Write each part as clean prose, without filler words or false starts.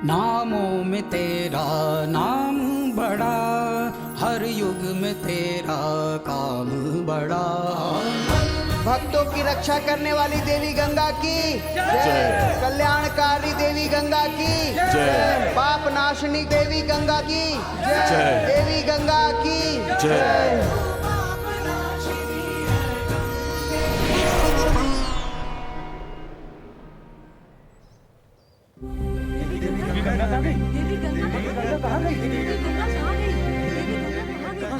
नामों में तेरा नाम बड़ा, हर युग में तेरा काम बड़ा। भक्तों की रक्षा करने वाली देवी गंगा की जय। कल्याणकारी देवी गंगा की जय। पाप नाशनी देवी गंगा की जय। देवी गंगा की जय।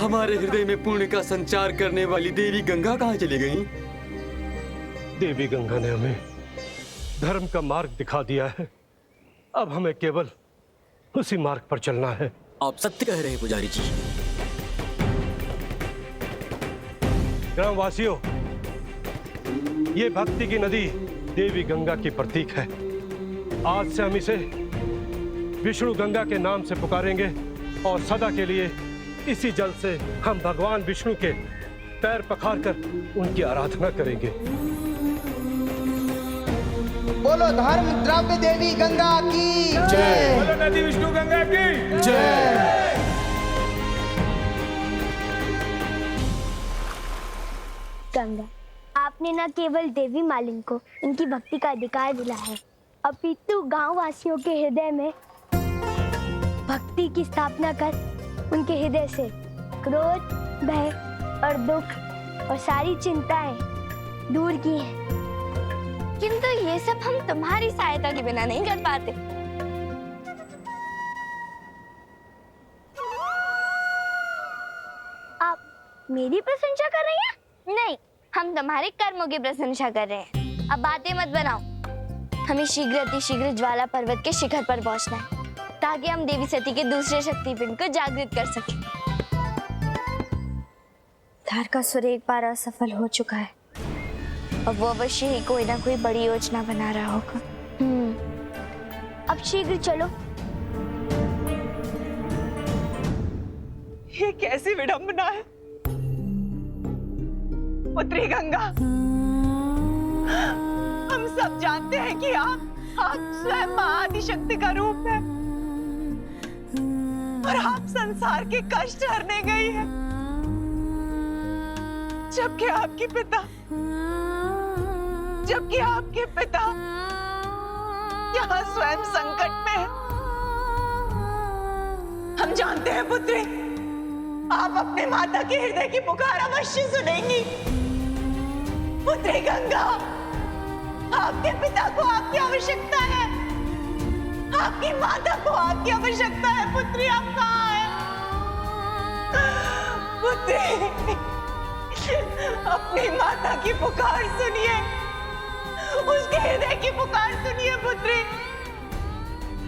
हमारे हृदय में पुण्य का संचार करने वाली देवी गंगा कहाँ चली गई? देवी गंगा ने हमें धर्म का मार्ग दिखा दिया है। अब हमें केवल उसी मार्ग पर चलना है। आप सत्य कह रहे हैं पुजारी जी। ग्रामवासियों, ये भक्ति की नदी देवी गंगा की प्रतीक है। आज से हम इसे विष्णु गंगा के नाम से पुकारेंगे और सदा के लिए इसी जल से हम भगवान विष्णु के पैर पखारकर उनकी आराधना करेंगे। बोलो धर्म द्रव्य देवी गंगा की जय। बोलो नदी विष्णु गंगा की जय। गंगा, आपने न केवल देवी मालिन को उनकी भक्ति का अधिकार दिला है, अपितु गांव वासियों के हृदय में भक्ति की स्थापना कर उनके हृदय से क्रोध, भय और दुख और सारी चिंताएं दूर की हैं। किंतु ये सब हम तुम्हारी सहायता के बिना नहीं कर पाते। आप मेरी प्रशंसा कर रही हैं? नहीं, हम तुम्हारे कर्मों की प्रशंसा कर रहे हैं। अब बातें मत बनाओ। हमें शीघ्र अतिशीघ्र ज्वाला पर्वत के शिखर पर पहुंचना है ताकि हम देवी सती के दूसरे शक्तिपिंड को जागृत कर सकें। धार का सुर एक बार असफल हो चुका है, अब वो अवश्य ही कोई ना कोई बड़ी योजना बना रहा होगा। अब शीघ्र चलो। ये कैसी विडंबना है पुत्री गंगा। हम सब जानते हैं कि आप स्वयं आदिशक्ति का रूप है और आप संसार के कष्ट हरने गई है, जबकि आपके पिता यहाँ स्वयं संकट में है। हम जानते हैं पुत्री, आप अपने माता के हृदय की पुकार अवश्य सुनेंगी। पुत्री गंगा, आपके पिता को आपकी आवश्यकता है, आपकी माता को आपकी आवश्यकता है। पुत्री, आप कहाँ हैं? पुत्री, अपनी माता की पुकार सुनिए, उसके हृदय की पुकार सुनिए। पुत्री,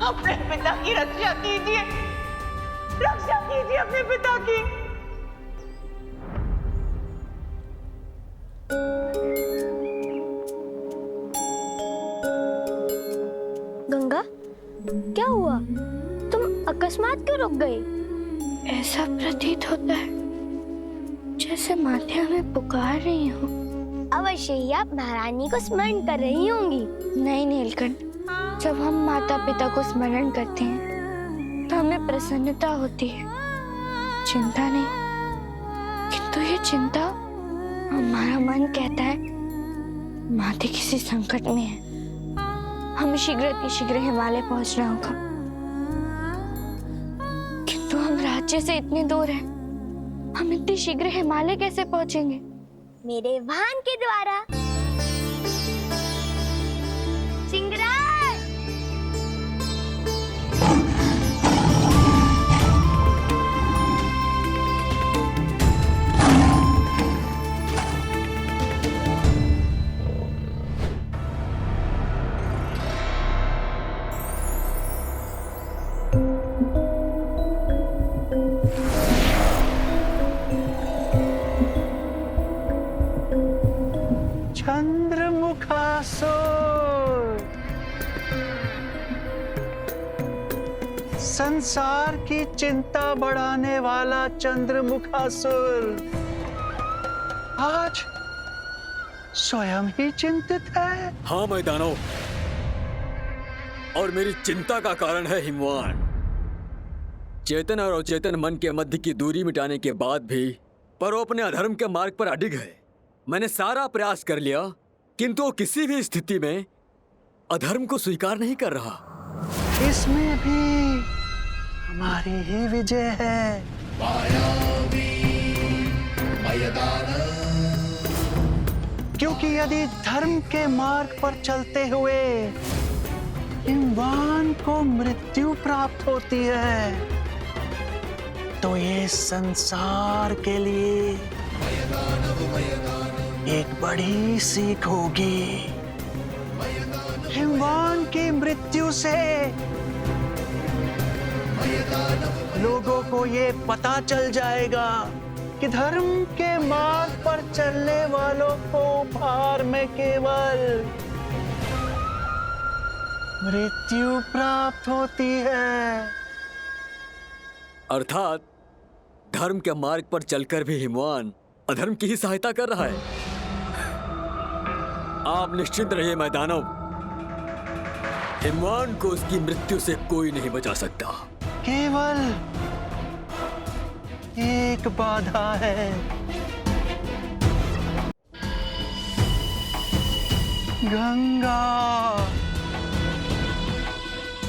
अपने पिता की रक्षा कीजिए, रक्षा कीजिए अपने पिता की। गंगा, क्या हुआ? तुम अकस्मात क्यों रुक गई? ऐसा प्रतीत होता है जैसे माते हमें पुकार रही हो। अवश्य ही आप महारानी को स्मरण कर रही होंगी। नहीं नीलकंठ, जब हम माता पिता को स्मरण करते हैं तो हमें प्रसन्नता होती है, चिंता नहीं। किंतु ये चिंता, हमारा मन कहता है माते किसी संकट में है, हमें शीघ्र अतिशीघ्र हिमालय पहुंचना होगा। किंतु हम राज्य से इतने दूर हैं, हम इतनी शीघ्र हिमालय कैसे पहुंचेंगे? मेरे वाहन के द्वारा। सिंगराज! संसार की चिंता बढ़ाने वाला चंद्रमुखासुर आज स्वयं ही चिंतित है। हाँ मैं दानव, और मेरी चिंता का कारण है हिमवान। चेतन और अचेतन मन के मध्य की दूरी मिटाने के बाद भी पर वो अपने अधर्म के मार्ग पर अडिग है। मैंने सारा प्रयास कर लिया, किंतु वो किसी भी स्थिति में अधर्म को स्वीकार नहीं कर रहा। इसमें भी हमारी ही विजय है। क्योंकि यदि धर्म के मार्ग पर चलते हुए हिमवान को मृत्यु प्राप्त होती है तो ये संसार के लिए एक बड़ी सीख होगी। हिमवान की मृत्यु से लोगों को ये पता चल जाएगा कि धर्म के मार्ग पर चलने वालों को भार में केवल मृत्यु प्राप्त होती है। अर्थात धर्म के मार्ग पर चलकर भी हिमवान अधर्म की ही सहायता कर रहा है। आप निश्चिंत रहिए मैदानव, हिमवान को उसकी मृत्यु से कोई नहीं बचा सकता। केवल एक बाधा है, गंगा।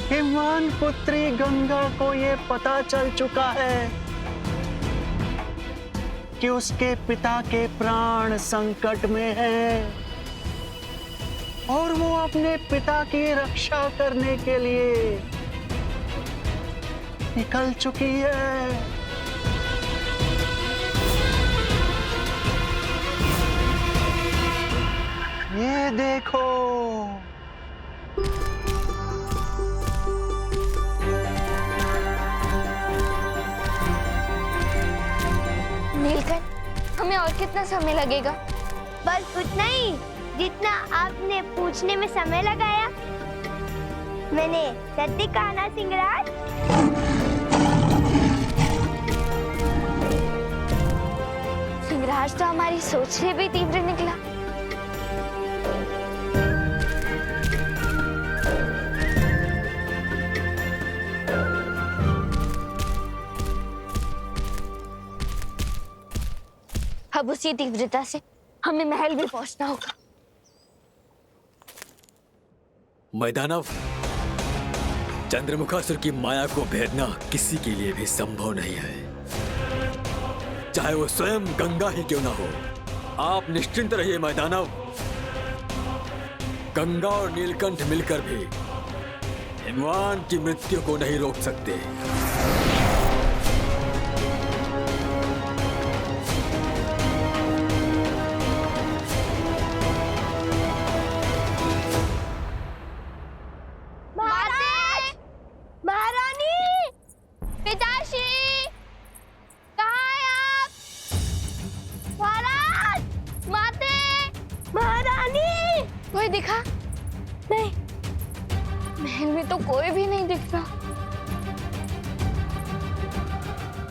हिमवान पुत्री गंगा को ये पता चल चुका है कि उसके पिता के प्राण संकट में हैं और वो अपने पिता की रक्षा करने के लिए निकल चुकी है। ये देखो, नीलकंठ, हमें और कितना समय लगेगा? बस उतना ही जितना आपने पूछने में समय लगाया। मैंने सत्य कहा ना सिंहराज। सिंहराज तो हमारी सोच से भी तीव्र निकला। अब उसी तीव्रता से हमें महल भी पहुंचना होगा। मैदानव, चंद्रमुखासुर की माया को भेदना किसी के लिए भी संभव नहीं है, चाहे वो स्वयं गंगा ही क्यों ना हो। आप निश्चिंत रहिए मैदानव, गंगा और नीलकंठ मिलकर भी हिमवान की मृत्यु को नहीं रोक सकते। कोई दिखा? नहीं, महल में तो कोई भी नहीं दिख रहा।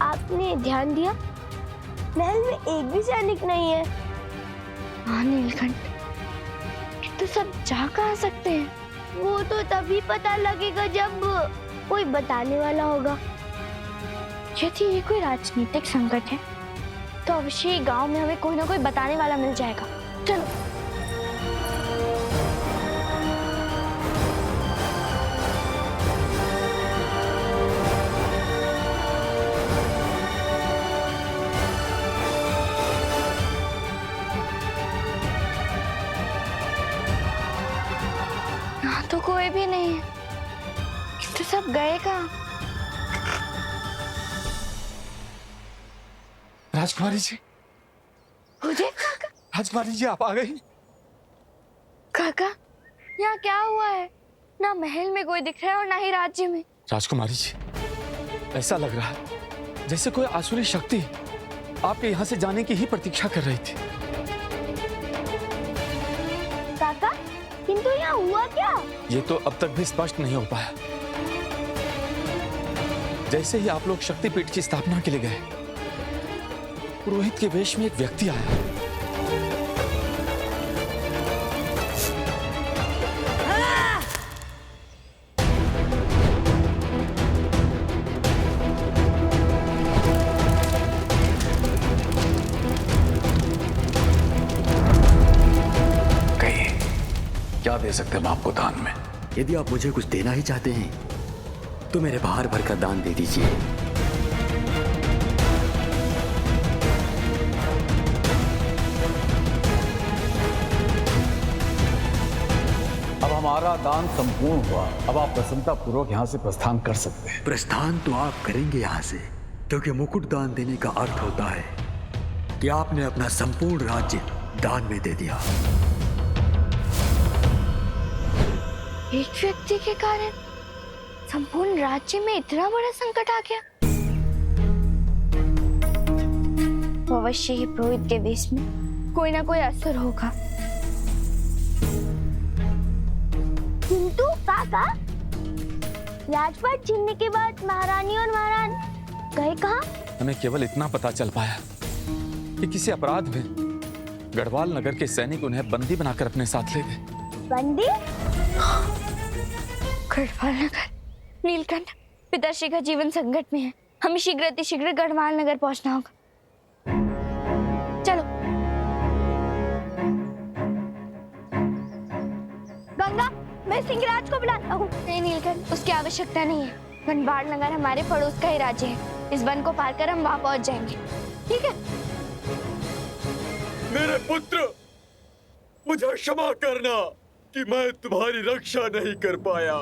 आपने ध्यान दिया? महल में एक भी सैनिक नहीं है। हाँ नीलकंठ, तो सब जा कहाँ सकते हैं? वो तो तभी पता लगेगा जब कोई बताने वाला होगा। यदि ये कोई राजनीतिक संकट है तो अवश्य गांव में हमें कोई ना कोई बताने वाला मिल जाएगा। चलो। तो कोई भी नहीं है, तो सब गए कहाँ? राजकुमारी जी, मुझे काका? राजकुमारी जी आप आ गई। काका, यहाँ क्या हुआ है? ना महल में कोई दिख रहा है और ना ही राज्य में। राजकुमारी जी, ऐसा लग रहा है जैसे कोई आसुरी शक्ति आपके यहाँ से जाने की ही प्रतीक्षा कर रही थी। काका, किंतु यहाँ हुआ क्या? ये तो अब तक भी स्पष्ट नहीं हो पाया। जैसे ही आप लोग शक्तिपीठ की स्थापना के लिए गए, पुरोहित के वेश में एक व्यक्ति आया। दे सकते हैं हम आपको दान में। यदि आप मुझे कुछ देना ही चाहते हैं तो मेरे बाहर भर का दान दे दीजिए। अब हमारा दान संपूर्ण हुआ। अब आप प्रसन्नता पूर्वक यहाँ से प्रस्थान कर सकते हैं। प्रस्थान तो आप करेंगे यहाँ से, क्योंकि मुकुट दान देने का अर्थ होता है कि आपने अपना संपूर्ण राज्य दान में दे दिया। एक व्यक्ति के कारण संपूर्ण राज्य में इतना बड़ा संकट आ गया। अवश्य ही पुरोहित के वेश में कोई ना कोई असर होगा। किंतु काका, राजपाट छीनने के बाद महारानी और महाराज गए कहाँ? हमें केवल इतना पता चल पाया कि किसी अपराध में गढ़वाल नगर के सैनिक उन्हें बंदी बनाकर अपने साथ ले गए। बंदी? गढ़वाल नगर। नीलकंठ, पिताश्री का जीवन संकट में है। हमें शीघ्र अतिशीघ्र गढ़वाल नगर पहुंचना होगा। चलो। गंगा, मैं सिंहराज को बुलाता हूँ। नहीं नीलकंठ, उसकी आवश्यकता नहीं है। गढ़वाल नगर हमारे पड़ोस का ही राज्य है। इस वन को पार कर हम वहां पहुंच जाएंगे। ठीक है? मेरे पुत्र, मुझे क्षमा करना कि मैं तुम्हारी रक्षा नहीं कर पाया,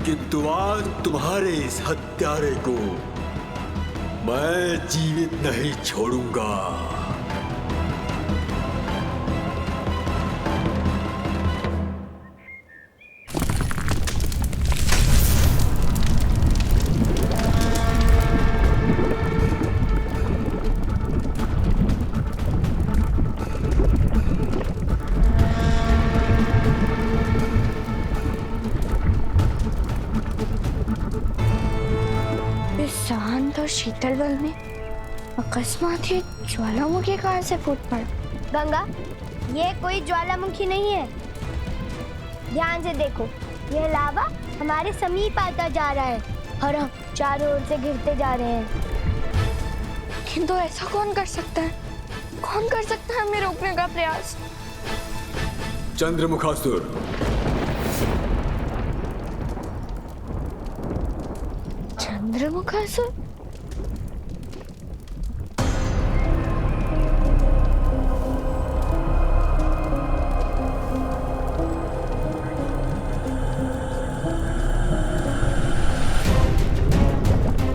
किंतु आज तुम्हारे इस हत्यारे को मैं जीवित नहीं छोड़ूंगा। शांत और शीतल बल में अकस्मात ये ज्वालामुखी कहां से फूट पड़ा? गंगा, ये कोई ज्वालामुखी नहीं है। ध्यान से देखो, यह लावा हमारे समीप आता जा रहा है और हम चारों ओर से गिरते जा रहे हैं। किंतु ऐसा कौन कर सकता है? कौन कर सकता है हमें रोकने का प्रयास? चंद्रमुखासुर। चंद्रमुखासुर?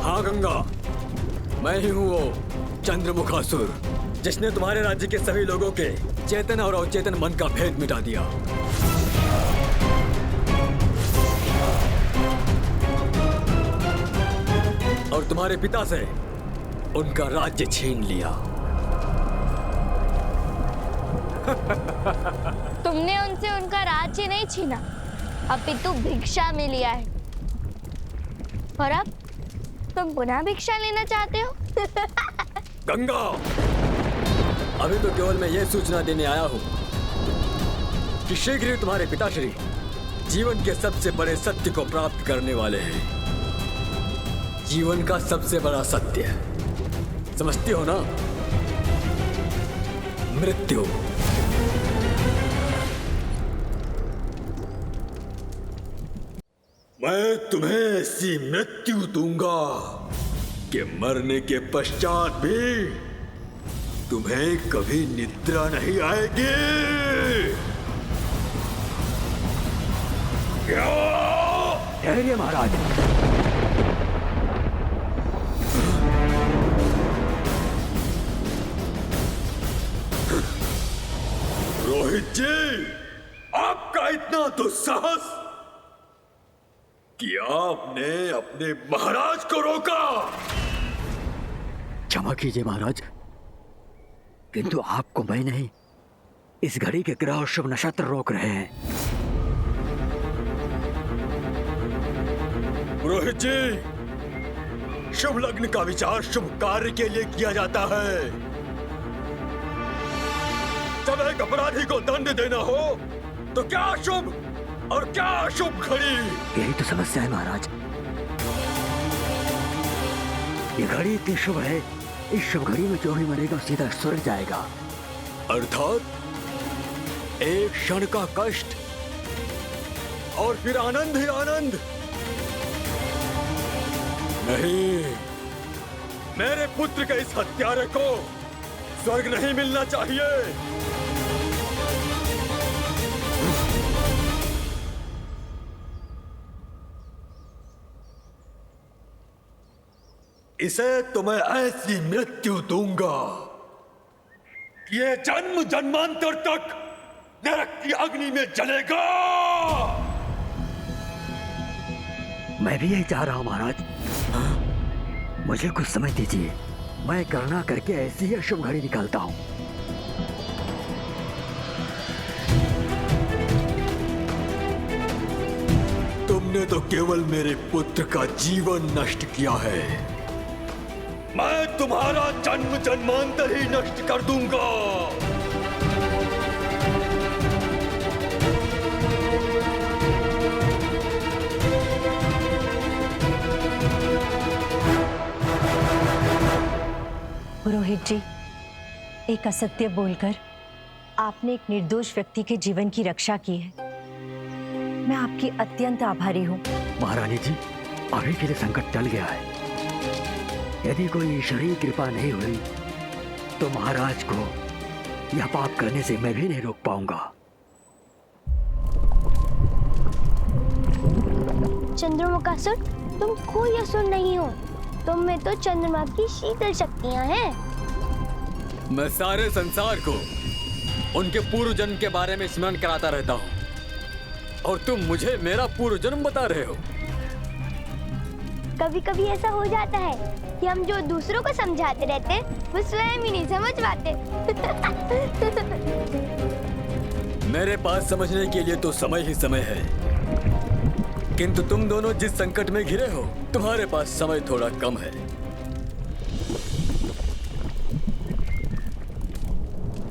हाँ गंगा, मैं ही हूँ वो चंद्रमुखासुर, जिसने तुम्हारे राज्य के सभी लोगों के चेतन और अचेतन मन का भेद मिटा दिया। और तुम्हारे पिता से उनका राज्य छीन लिया। तुमने उनसे उनका राज्य नहीं छीना, अपितु भिक्षा में लिया है। और अब तुम पुनः भिक्षा लेना चाहते हो? गंगा, अभी तो केवल मैं ये सूचना देने आया हूँ कि शीघ्र ही तुम्हारे पिताश्री जीवन के सबसे बड़े सत्य को प्राप्त करने वाले हैं। जीवन का सबसे बड़ा सत्य, समझती हो ना? मृत्यु। मैं तुम्हें ऐसी मृत्यु दूंगा कि मरने के पश्चात भी तुम्हें कभी निद्रा नहीं आएगी। ठहरिए महाराज। रोहित जी, आपका इतना दुस्साहस कि आपने अपने महाराज को रोका। क्षमा कीजिए महाराज, किंतु आपको मैं नहीं, इस घड़ी के ग्रह और शुभ नक्षत्र रोक रहे हैं। रोहित जी, शुभ लग्न का विचार शुभ कार्य के लिए किया जाता है। जब एक अपराधी को दंड देना हो तो क्या शुभ और क्या अशुभ घड़ी। यही तो समस्या है महाराज। ये घड़ी इतनी शुभ है, इस शुभ घड़ी में जो भी मरेगा सीधा स्वर्ग जाएगा। अर्थात एक क्षण का कष्ट और फिर आनंद ही आनंद। नहीं, मेरे पुत्र के इस हत्यारे को स्वर्ग नहीं मिलना चाहिए। इसे तो मैं ऐसी मृत्यु दूंगा, ये जन्म जन्मांतर तक नरक की अग्नि में जलेगा। मैं भी यही चाह रहा हूं महाराज। मुझे कुछ समय दीजिए, मैं गणना करके ऐसी ही अशुभ घड़ी निकालता हूं। तुमने तो केवल मेरे पुत्र का जीवन नष्ट किया है, मैं तुम्हारा जन्म जन्मांतर ही नष्ट कर दूंगा। पुरोहित जी, एक असत्य बोलकर आपने एक निर्दोष व्यक्ति के जीवन की रक्षा की है। मैं आपकी अत्यंत आभारी हूँ। महारानी जी, अभी के लिए संकट टल गया है। यदि कोई ईश्वरीय कृपा नहीं हुई तो महाराज को यह पाप करने से मैं भी नहीं रोक पाऊंगा। चंद्रमुखासुर, तुम कोई असुर नहीं हो, तुम में तो चंद्रमा की शीतल शक्तियां हैं। मैं सारे संसार को उनके पूर्व जन्म के बारे में स्मरण कराता रहता हूँ, और तुम मुझे मेरा पूर्व जन्म बता रहे हो। कभी कभी ऐसा हो जाता है कि हम जो दूसरों को समझाते रहते हैं वो स्वयं ही नहीं समझ पाते। मेरे पास समझने के लिए तो समय ही समय है, किंतु तुम दोनों जिस संकट में घिरे हो, तुम्हारे पास समय थोड़ा कम है।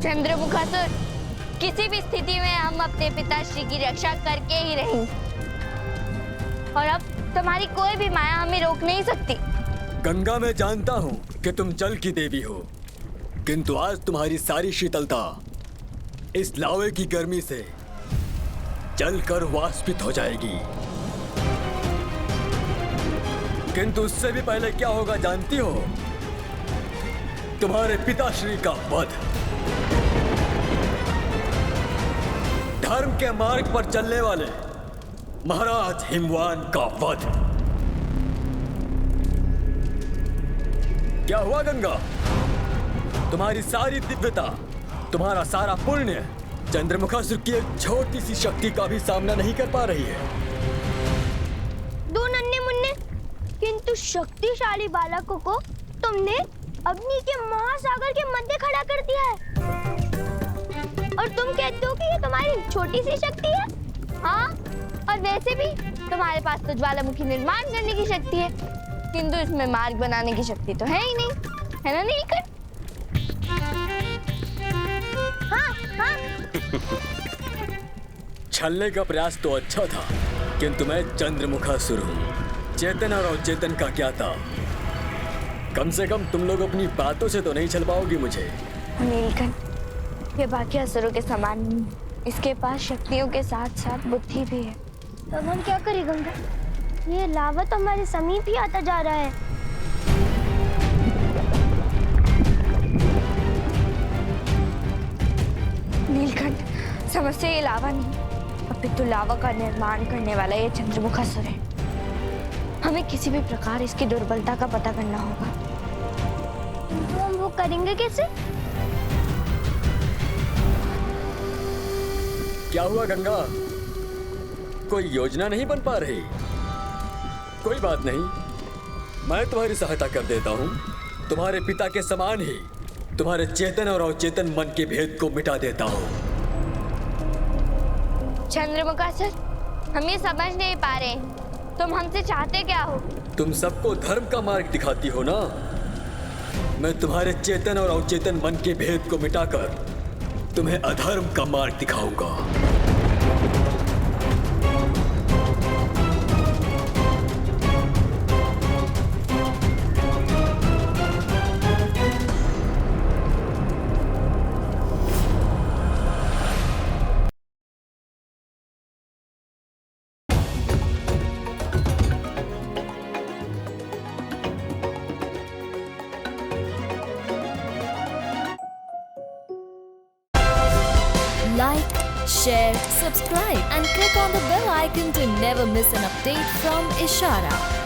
चंद्रमुखासुर, किसी भी स्थिति में हम अपने पिताश्री की रक्षा करके ही रहेंगे, और अब तुम्हारी कोई भी माया हमें रोक नहीं सकती। गंगा, मैं जानता हूँ कि तुम जल की देवी हो, किंतु आज तुम्हारी सारी शीतलता इस लावे की गर्मी से जलकर वाष्पित हो जाएगी। किंतु उससे भी पहले क्या होगा जानती हो? तुम्हारे पिताश्री का वध। धर्म के मार्ग पर चलने वाले महाराज हिमवान का वध। क्या हुआ गंगा? तुम्हारी सारी दिव्यता, तुम्हारा सारा पुण्य चंद्रमुखासुर की एक छोटी सी शक्ति का भी सामना नहीं कर पा रही है। दो नन्हे मुन्ने किंतु शक्तिशाली बालकों को तुमने अग्नि के महासागर के मध्य खड़ा कर दिया है, और तुम कहते हो कि ये तुम्हारी छोटी सी शक्ति है? हाँ, और वैसे भी तुम्हारे पास तो ज्वालामुखी निर्माण करने की शक्ति है, किंतु इसमें मार्ग बनाने की शक्ति तो है ही नहीं, है ना नीलकंठ? हाँ, हाँ। छलने का प्रयास तो अच्छा था, किंतु मैं चंद्रमुखासुर हूँ। चेतन और अचेतन का क्या था? कम से कम तुम लोग अपनी बातों से तो नहीं छल पाओगी मुझे। नीलकंठ, ये बाकी असुरों के समान नहीं, इसके पास शक्तियों के साथ साथ बुद्धि भी है। अब हम क्या करें गंगा? ये लावा तो हमारे समीप ही आता जा रहा है। नीलकंठ, समस्या ये लावा नहीं, अपितु लावा का निर्माण करने वाला ये चंद्रमुखासुर है। हमें किसी भी प्रकार इसकी दुर्बलता का पता करना होगा। तो हम वो करेंगे कैसे? क्या हुआ गंगा? कोई योजना नहीं बन पा रही? कोई बात नहीं, मैं तुम्हारी सहायता कर देता हूँ। तुम्हारे पिता के समान ही तुम्हारे चेतन और अवचेतन मन के भेद को मिटा देता हूँ। चंद्रमुखासुर, हम ये समझ नहीं पा रहे, तुम हमसे चाहते क्या हो? तुम सबको धर्म का मार्ग दिखाती हो ना। मैं तुम्हारे चेतन और अवचेतन मन के भेद को मिटाकर तुम्हें अधर्म का मार्ग दिखाऊंगा। like, share, subscribe and click on the bell icon to never miss an update from Ishara.